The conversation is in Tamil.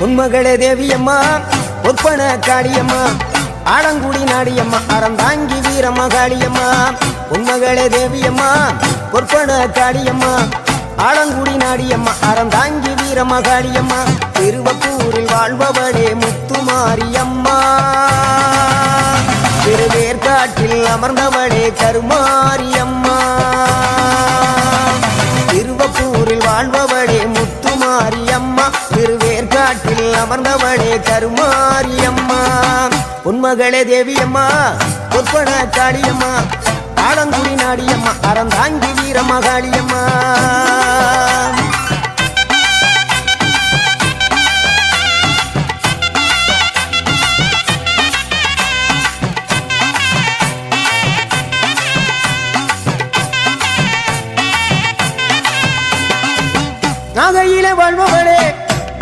உன்மகளே தேவியம்மா ஒற்பன காளியம்மா ஆலங்குடி நாடியம்மா அறந்தாங்கி வீரமகாளியம்மா உன்மகளே தேவியம்மா ஒற்பன காளியம்மா ஆலங்குடி நாடியம்மா அறந்தாங்கி வீரமகாளியம்மா திருவப்பூரில் வாழ்பவளே முத்துமாரியம்மா திருவேற்காட்டில் அமர்ந்தவளே கருமாரியம்மா திருவப்பூரில் வாழ்பவளே முத்துமாரியம்மா திருவேற்காட்டில் அமர்ந்தவளே கருமாரியம்மா உன்மகளே தேவியம்மா ஒற்பன காளியம்மா ஆலங்குடி நாடியம்மா அறந்தாங்கி வீரமகாளியம்மா